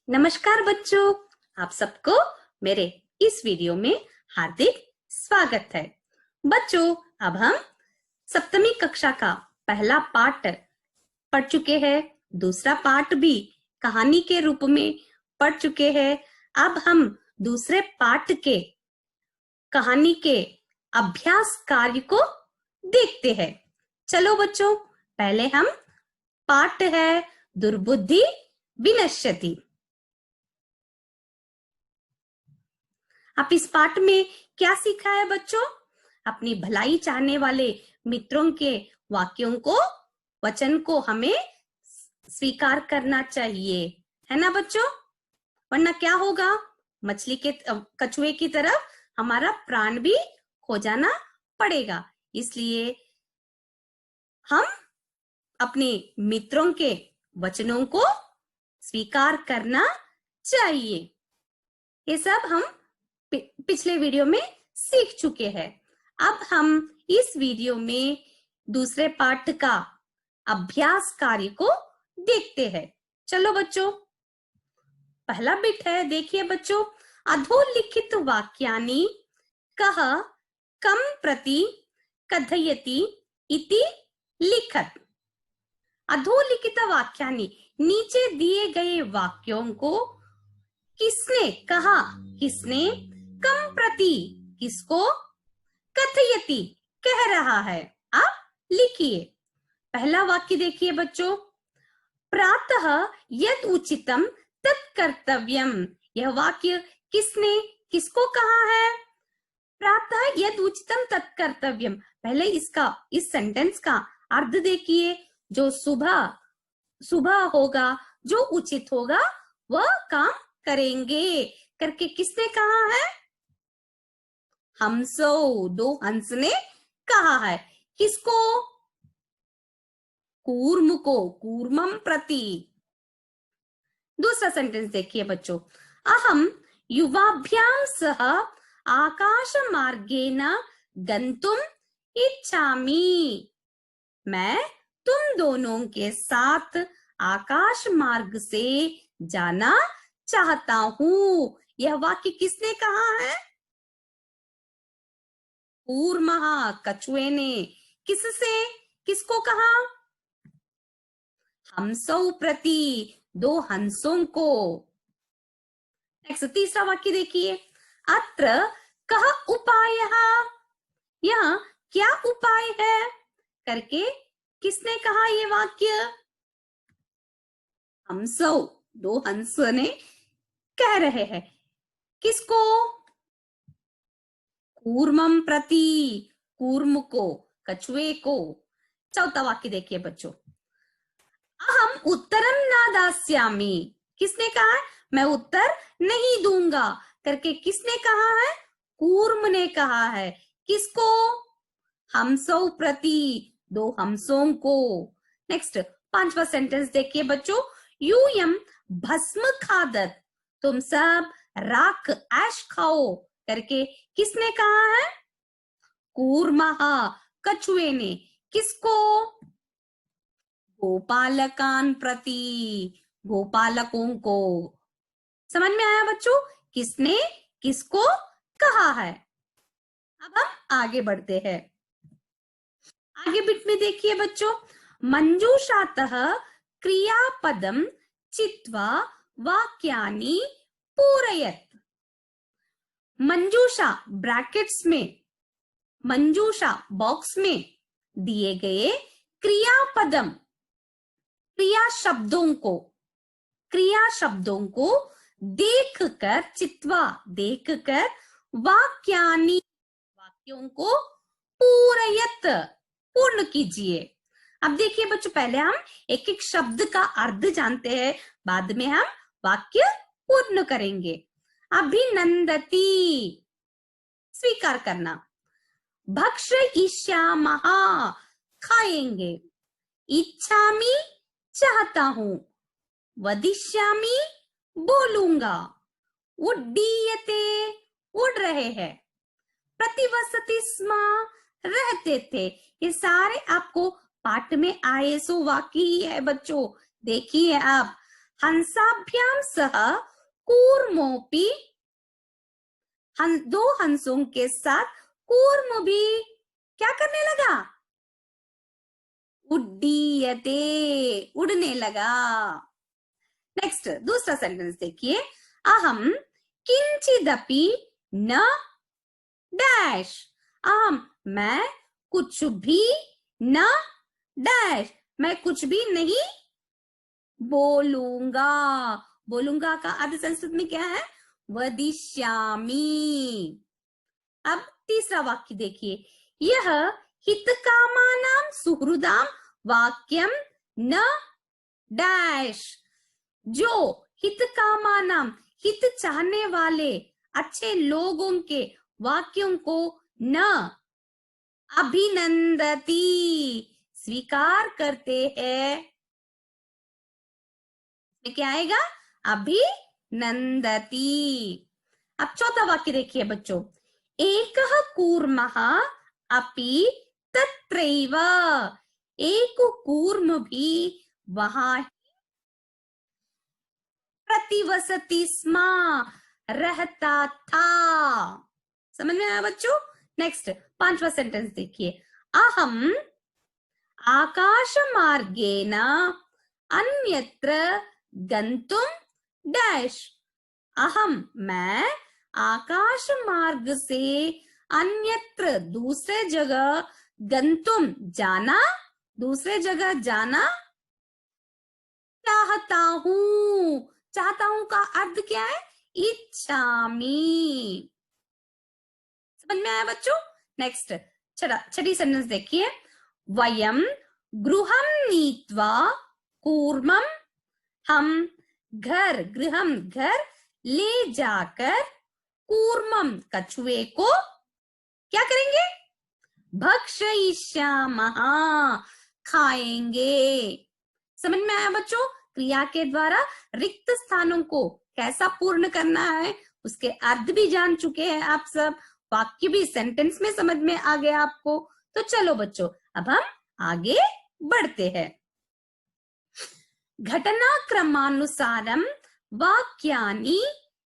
नमस्कार बच्चों, आप सबको मेरे इस वीडियो में हार्दिक स्वागत है। बच्चों, अब हम सप्तमी कक्षा का पहला पाठ पढ़ चुके हैं, दूसरा पाठ भी कहानी के रूप में पढ़ चुके हैं। अब हम दूसरे पाठ के कहानी के अभ्यास कार्य को देखते हैं। चलो बच्चों, पहले हम पाठ है दुर्बुद्धि विनश्यति। आप इस पाठ में क्या सीखा है बच्चों? अपनी भलाई चाहने वाले मित्रों के वाक्यों को, वचन को हमें स्वीकार करना चाहिए, है ना बच्चों? वरना क्या होगा? मछली के कछुए की तरफ हमारा प्राण भी खो जाना पड़ेगा। इसलिए हम अपने मित्रों के वचनों को स्वीकार करना चाहिए। ये सब हम पिछले वीडियो में सीख चुके हैं। अब हम इस वीडियो में दूसरे पाठ का अभ्यास कार्य को देखते हैं। चलो बच्चों, पहला बिट है, देखिए बच्चों, अधोलिखित वाक्यानि कः कम प्रति कथयति इति लिखत। अधोलिखित वाक्यानि, नीचे दिए गए वाक्यों को किसने कहा, किसने, कम प्रति किसको, कथयति कह रहा है। आप लिखिए। पहला वाक्य देखिए बच्चों, प्रातः यद उचितम तत्कर्तव्यम। यह वाक्य किसने किसको कहा है? प्रातः यद उचितम तत्कर्तव्यम। पहले इस सेंटेंस का अर्थ देखिए। जो सुबह होगा, जो उचित होगा, वह काम करेंगे करके किसने कहा है? हंसो, दो हंस ने कहा है। किसको? कूर्म को, कूर्मम प्रति। दूसरा सेंटेंस देखिए बच्चों, अहम युवाभ्याम सह आकाश मार्गेण गंतुम इच्छामि। मैं तुम दोनों के साथ आकाश मार्ग से जाना चाहता हूँ। यह वाक्य किसने कहा है? कूर्मः, कछुए ने। किससे, किसको कहा? हंसों प्रति, दो हंसों को। नेक्स्ट, तीसरा वाक्य देखिए, अत्र कः उपायः। यह क्या उपाय है करके किसने कहा ये वाक्य? हंसों, दो हंस ने कह रहे हैं। किसको? कूर्मम प्रति, कूर्म को, कछुए को। चौथा वाक्य देखिए बच्चों, अहम उत्तरम न दास्यामि। किसने कहा है? मैं उत्तर नहीं दूंगा करके किसने कहा है? कूर्म ने कहा है। किसको? हंसों प्रति, दो हंसों को। नेक्स्ट, पांचवा सेंटेंस देखिए बच्चों, यूयम भस्म खादत। तुम सब राख, ऐश खाओ करके किसने कहा है? कूर्मः, कछुए ने। किसको? गोपालकान प्रति, गोपालकों को। समझ में आया बच्चों? किसने किसको कहा है। अब हम आगे बढ़ते हैं। आगे बिट में देखिए बच्चों, मंजूषातः क्रियापदम चित्वा वाक्यानि पूरयत। मंजूषा ब्रैकेट्स में, मंजूषा बॉक्स में दिए गए क्रियापदम, क्रिया शब्दों को देखकर, चित्वा देखकर, वाक्यानि वाक्यों को पूरयत पूर्ण कीजिए। अब देखिए बच्चों, पहले हम एक एक शब्द का अर्थ जानते हैं, बाद में हम वाक्य पूर्ण करेंगे। अभिनंदती, स्वीकार करना। भक्षयिष्यामः, खाएंगे। इच्छामि, चाहता हूं। वदिष्यामि, बोलूंगा। उड्डीयते, उड़ रहे हैं। प्रतिवसति स्म, रहते थे। ये सारे आपको पाठ में आए सो वाक्य ही है बच्चों। देखिए आप, हंसाभ्याम सह कूर्मोपि, दो हंसों के साथ कूर्म भी क्या करने लगा? उड्डीयते, उड़ने लगा। नेक्स्ट दूसरा सेंटेंस देखिए, अहम किंचिदपि न डैश, अहम मैं कुछ भी, न डैश मैं कुछ भी नहीं बोलूंगा। बोलूंगा का अर्थ संस्कृत में क्या है? वदिष्यामि। अब तीसरा वाक्य देखिए, यह हितकामानां सुहृदाम वाक्यम न डैश, जो हितकामानां हित चाहने वाले अच्छे लोगों के वाक्यों को न अभिनंदती, स्वीकार करते हैं। क्या आएगा? अभिनंदती। अब चौथा वाक्य देखिए बच्चों, एकः कूर्मः अपि तत्रैव, एक कूर्म भी वहां प्रतिवसति स्म, रहता था। समझ में आया बच्चों? नेक्स्ट पांचवा सेंटेंस देखिए, अहम आकाश मार्गेण अन्यत्र गंतुम डैश, अहम मैं आकाश मार्ग से अन्यत्र दूसरे जगह गंतुम जाना, दूसरे जगह जाना चाहता हूं। चाहता हूं का अर्थ क्या है? इच्छामि। समझ में आया बच्चों? नेक्स्ट छठी सेंटेंस देखिए, वयम गृहम नीत्वा कूर्मम, हम घर, गृहम घर ले जाकर कूर्मम कछुए को क्या करेंगे? भक्षयिष्यामः, खाएंगे। समझ में आया बच्चों? क्रिया के द्वारा रिक्त स्थानों को कैसा पूर्ण करना है उसके अर्थ भी जान चुके हैं आप सब, वाक्य भी सेंटेंस में समझ में आ गया आपको। तो चलो बच्चों अब हम आगे बढ़ते हैं। घटनाक्रमानुसारम वाक्यानि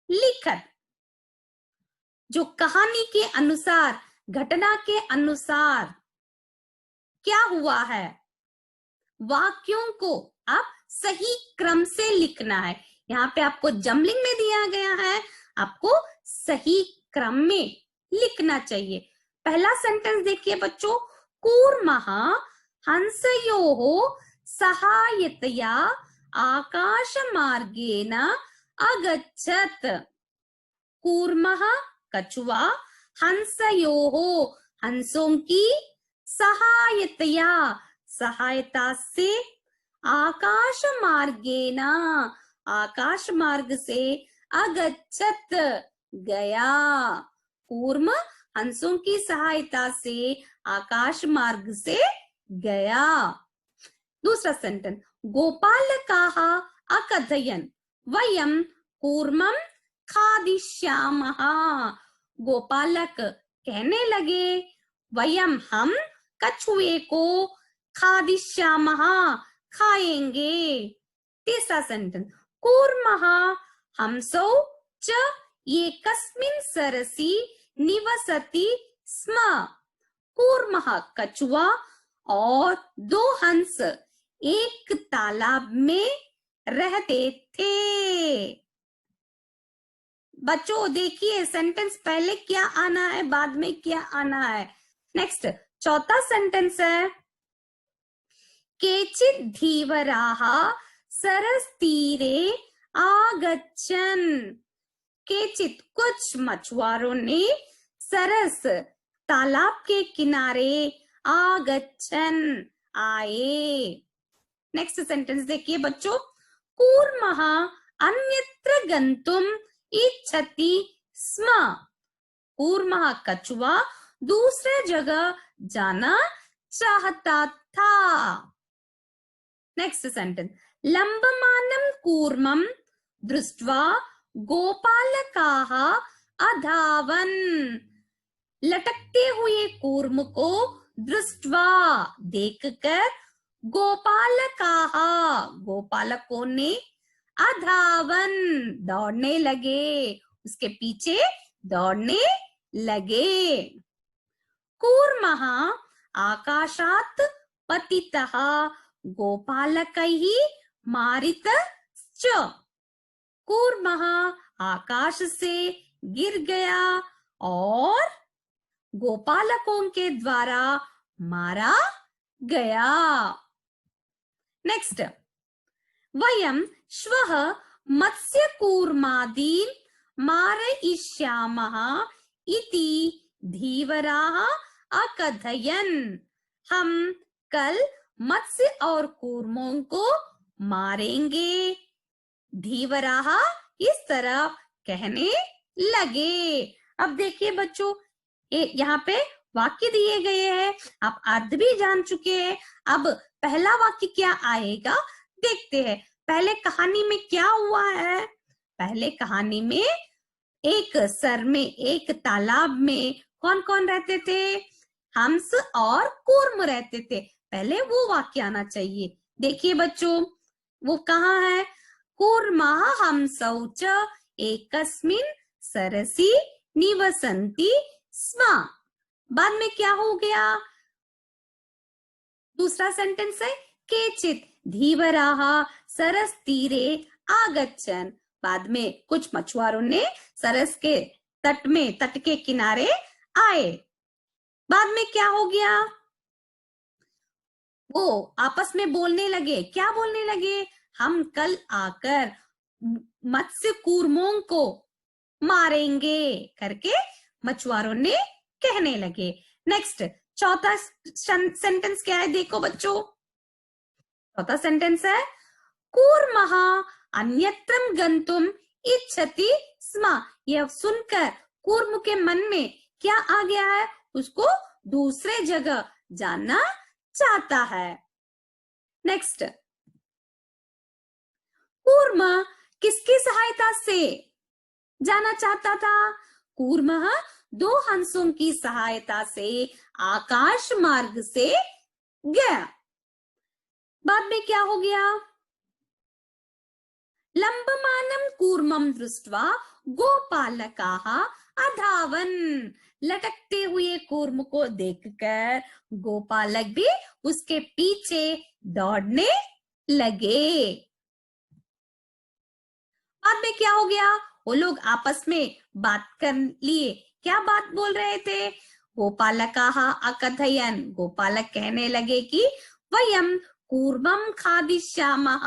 लिखत, जो कहानी के अनुसार, घटना के अनुसार क्या हुआ है, वाक्यों को आप सही क्रम से लिखना है। यहाँ पे आपको जमलिंग में दिया गया है, आपको सही क्रम में लिखना चाहिए। पहला सेंटेंस देखिए बच्चों, कूर्मः हंसयोः सहायतया आकाश मार्गेण अगच्छत्। कूर्मः कछुआ, हंसयोः हंसों की, सहायतया सहायता से, आकाश मार्गेण आकाश मार्ग से, अगच्छत् गया। कूर्म हंसों की सहायता से आकाश मार्ग से गया। दूसरा सेंटेंस, गोपालकाः अकथयन् वयं कूर्मं खादिष्यामः, गोपालक कहने लगे, वयम हम कछुए को, खादिष्यामः खाएंगे। तीसरा सेंटेंस, कूर्मः हंसौ च एकस्मिन् सरसि निवसति स्म, कूर्मः कछुआ और दो हंस एक तालाब में रहते थे। बच्चों देखिए सेंटेंस पहले क्या आना है, बाद में क्या आना है। नेक्स्ट चौथा सेंटेंस है, केचित् धीवराः सरस्तीरे आगच्छन्, केचित् कुछ मछुआरों ने, सरस तालाब के किनारे, आगच्छन् आए। नेक्स्ट सेंटेंस देखिए बच्चों, कूर्मः अन्यत्र गंतुम इच्छति स्म, कूर्मः कछुआ दूसरे जगह जाना चाहता था। नेक्स्ट सेंटेंस, लंबमानं कूर्मं दृष्ट्वा गोपालकाः अधावन्, लटकते हुए कूर्म को दृष्ट्वा देखकर, गोपालकाः गोपालकों ने, अधावन, दौड़ने लगे, उसके पीछे दौड़ने लगे। कूर्मः आकाशात् पतितः गोपालकैः मारितश्च। कूर्मः आकाश से गिर गया और गोपालकों के द्वारा मारा गया। नेक्स्ट, वयं श्वः मत्स्यकूर्मादीन् मारयिष्यामः इति धीवराः अकथयन्। हम कल मत्स्य और कूर्मों को मारेंगे, धीवराः इस तरह कहने लगे। अब देखिए बच्चों, यहाँ पे वाक्य दिए गए हैं, आप अर्थ भी जान चुके हैं। अब पहला वाक्य क्या आएगा देखते हैं। पहले कहानी में क्या हुआ है? पहले कहानी में एक सर में, एक तालाब में कौन कौन रहते थे? हंस और कूर्म रहते थे। पहले वो वाक्य आना चाहिए। देखिए बच्चों, वो कहाँ है? कूर्मः हंसौ च एकस्मिन् सरसि निवसन्ति स्म। बाद में क्या हो गया? दूसरा सेंटेंस है केचित् धीवराः सरस तीरे आगच्छन्। बाद में कुछ मछुआरों ने सरस के तट के किनारे आए। बाद में क्या हो गया? वो आपस में बोलने लगे। क्या बोलने लगे? हम कल आकर मत्स्य कूर्मों को मारेंगे करके मछुआरों ने कहने लगे। नेक्स्ट, चौथा सेंटेंस क्या है? देखो बच्चों, चौथा सेंटेंस है कूर्मः अन्यत्रं गन्तुम् इच्छति स्म। यह सुनकर कूर्म के मन में क्या आ गया है? उसको दूसरे जगह जाना चाहता है। नेक्स्ट, कूर्म किसकी सहायता से जाना चाहता था? कूर्म दो हंसों की सहायता से आकाश मार्ग से गया। बाद में क्या हो गया? लंबमानं कूर्मं दृष्ट्वा गोपालकाः अधावन। लटकते हुए कूर्म को देखकर गोपालक भी उसके पीछे दौड़ने लगे। बाद में क्या हो गया? वो लोग आपस में बात कर लिए। क्या बात बोल रहे थे? गोपालकाः अकथयन्, गोपालक कहने लगे कि वयं कूर्मं खादिष्यामः,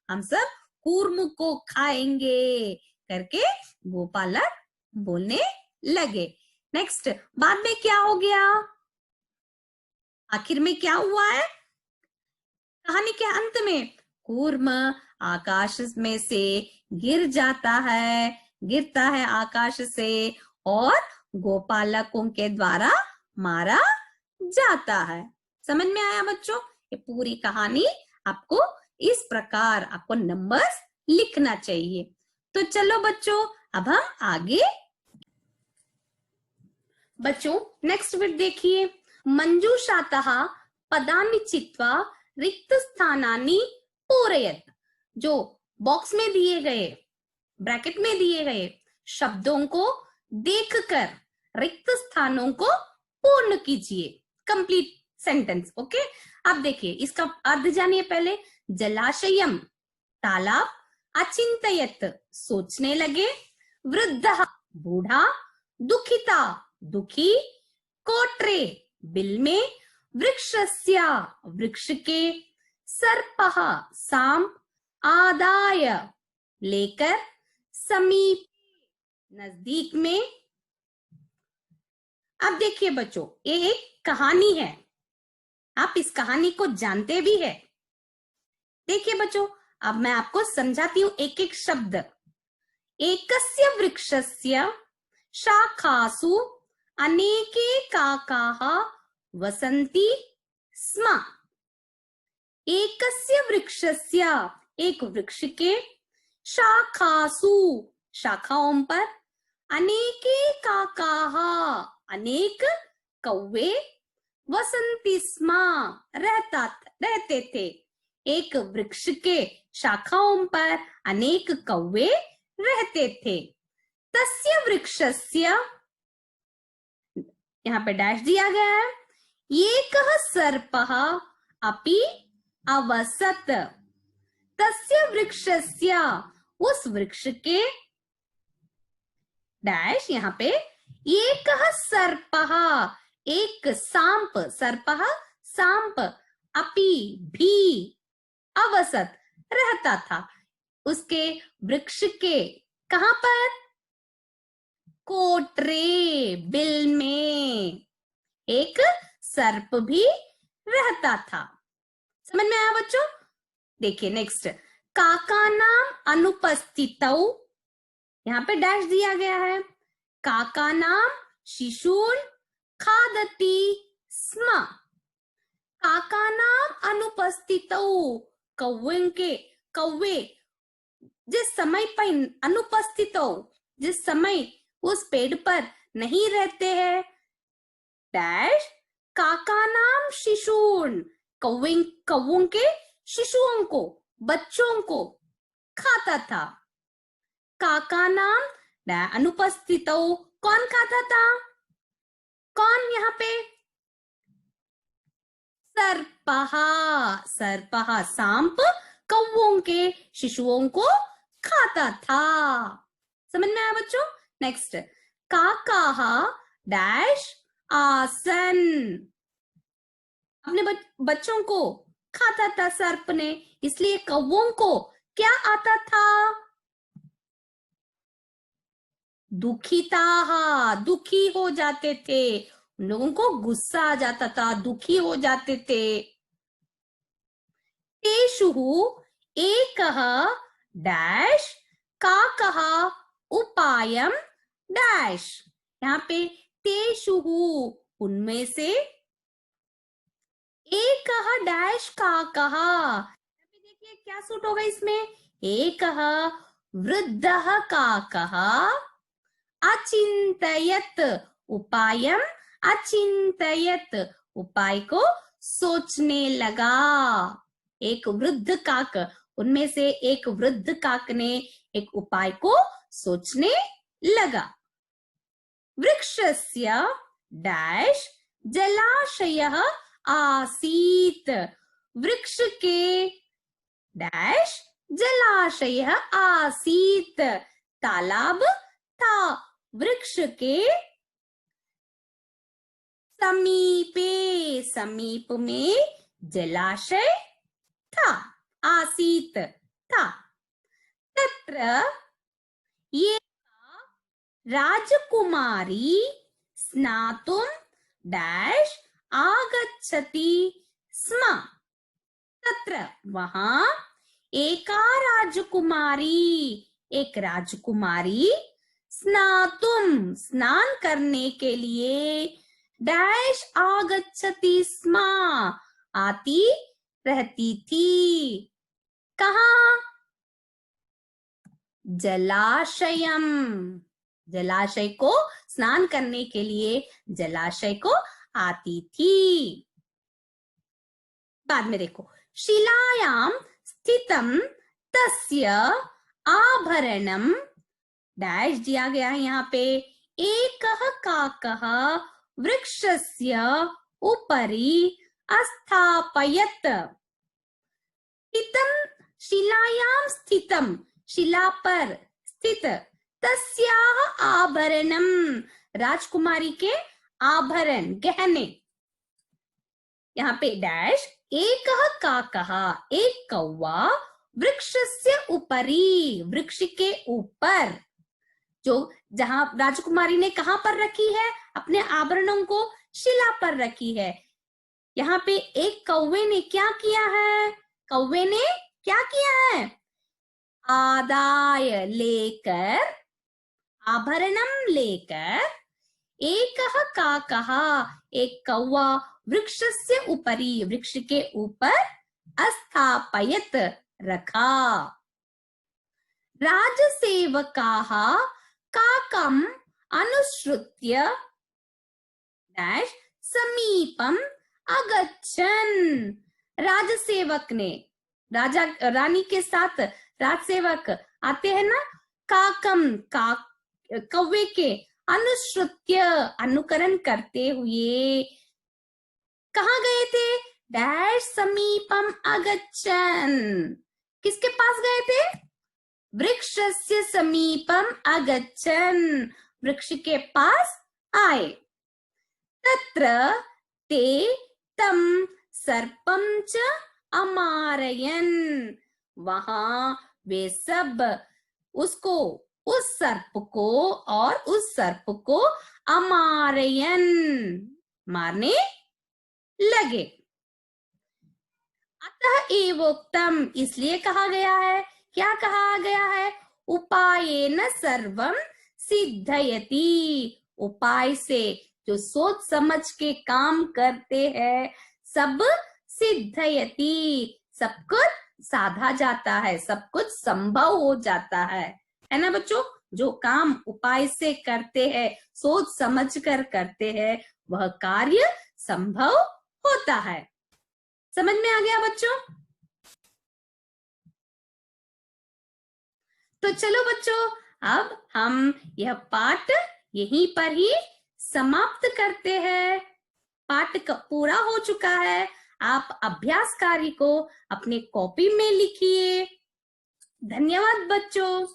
हम सब कूर्म को खाएंगे करके गोपालक बोलने लगे। नेक्स्ट, बाद में क्या हो गया? आखिर में क्या हुआ है कहानी के अंत में? कूर्म आकाश में से गिर जाता है, गिरता है आकाश से और गोपालकों के द्वारा मारा जाता है। समझ में आया बच्चों? ये पूरी कहानी आपको इस प्रकार आपको नंबर्स लिखना चाहिए। तो चलो बच्चों, अब हम आगे। बच्चों नेक्स्ट बिट देखिए। मंजूषातः पदानि चित्वा रिक्त स्थानानि पूरयत। जो बॉक्स में दिए गए, ब्रैकेट में दिए गए शब्दों को देखकर रिक्त स्थानों को पूर्ण कीजिए। Complete sentence. ओके, अब देखिए इसका अर्थ जानिए पहले। जलाशयम तालाब, अचिंतयत सोचने लगे, वृद्धः बूढ़ा, दुखिता दुखी, कोट्रे बिल में, वृक्षस्य वृक्ष के, सर्पः सांप, आदाय लेकर, समीप नजदीक में। अब देखिए बच्चों, ये एक कहानी है, आप इस कहानी को जानते भी है। देखिए बच्चों, अब मैं आपको समझाती हूँ एक एक शब्द। एकस्य वृक्षस्य शाखासु अनेके काकाः वसन्ति स्म। एकस्य वृक्षस्य एक वृक्ष के, शाखासु शाखाओं पर, अनेके काकाः अनेक कौवे, वसन्ति स्म रहते थे। एक वृक्ष के शाखाओं पर अनेक कौवे रहते थे। तस्य वृक्षस्य, यहाँ पे डैश दिया गया है, एकः सर्पः अपि अवसत। तस्य वृक्षस्य, उस वृक्ष के डैश, यहाँ पे एकः सर्पः, एक सांप, सर्पः सांप, अपि भी, अवसत रहता था। उसके वृक्ष के कहां पर? कोटरे, बिल में एक सर्प भी रहता था। समझ में आया बच्चों? देखिए नेक्स्ट, काका नाम अनुपस्थितौ, यहाँ पे डैश दिया गया है। काका नाम शिशून खादति स्म। काका नाम अनुपस्थितौ, कौवे जिस समय पर अनुपस्थित हो, जिस समय उस पेड़ पर नहीं रहते हैं, डैश काका नाम शिशून, कौवों के शिशुओं को, बच्चों को खाता था। काका नाम अनुपस्थित हो, कौन खाता था? कौन यहाँ पे? सर्पहा, सर्पहा सांप कौवों के शिशुओं को खाता था। समझ में आया बच्चों? नेक्स्ट, काका डैश आसन, अपने बच्चों को खाता था सर्प ने, इसलिए कौवों को क्या आता था? दुखिता, दुखी हो जाते थे, उन लोगों को गुस्सा आ जाता था, दुखी हो जाते थे। तेषु एकः डैश काकः उपायम डैश, यहाँ पे तेषु उनमें से, एकः डैश काकः, देखिए क्या सूट होगा इसमें? एकः वृद्धः काकः अचिंतयत उपायम, अचिंतयत उपाय को सोचने लगा। एक वृद्ध काक, उनमें से एक वृद्ध काक ने एक उपाय को सोचने लगा। वृक्षस्य डैश जलाशयः आसीत, वृक्ष के डैश जलाशयः आसीत, तालाब था। वृक्ष के समीपे, समीप में जलाशय था, आसीत था। तत्र ये राजकुमारी स्नातुम डैश आगच्छति स्म। तत्र वहां एका राजकुमारी, एक राजकुमारी स्नातुम स्नान करने के लिए डैश आगच्छति स्म आती रहती थी। कहाँ? जलाशयम, जलाशय को स्नान करने के लिए जलाशय को आती थी। बाद में देखो, शिलायाम स्थितम तस्य आभरणम डैश दिया गया है यहाँ पे, एकः काकः वृक्षस्य उपरि अस्थापयत। स्थितम, शिलायाम स्थितम, शिला पर स्थित, तस्याः आभरणम, राजकुमारी के आभरण, गहने। यहाँ पे डैश एकः काकः, एक कौवा, वृक्षस्य उपरि, वृक्ष के ऊपर, जो जहां राजकुमारी ने कहां पर रखी है अपने आभरणों को? शिला पर रखी है। यहाँ पे एक कौवे ने क्या किया है? कौवे ने क्या किया है? आदाय लेकर, आभरणम लेकर, एकः काकः, एक कौवा, वृक्षस्य उपरि, वृक्ष के ऊपर, अस्थापयत, रखा। राजसेवकाः काकम अनुसृत्य डैश समीपम अगच्छन्, राजसेवक ने राजा रानी के साथ राजसेवक आते हैं ना, काकम कौवे के अनुश्रुत्य अनुकरण करते हुए कहाँ गए थे? डैश समीपम अगच्छन, किसके पास गए थे? वृक्षस्य समीपम अगच्छन, वृक्ष के पास आए। तत्र ते तम सर्पम च अमारयन, वहां वे सब उसको, उस सर्प को और उस सर्प को अमारयन, मारने लगे। अतः एवोक्तम, इसलिए कहा गया है, क्या कहा गया है? उपायेन सर्वम सिद्धयति, उपाय से, जो सोच समझ के काम करते हैं, सब सिद्धयति, सब कुछ साधा जाता है, सब कुछ संभव हो जाता है ना बच्चों? जो काम उपाय से करते हैं, सोच समझ कर करते हैं, वह कार्य संभव होता है। समझ में आ गया बच्चों? तो चलो बच्चों, अब हम यह पाठ यहीं पर ही समाप्त करते हैं। पाठ पूरा हो चुका है। आप अभ्यास कार्य को अपने कॉपी में लिखिए। धन्यवाद बच्चों।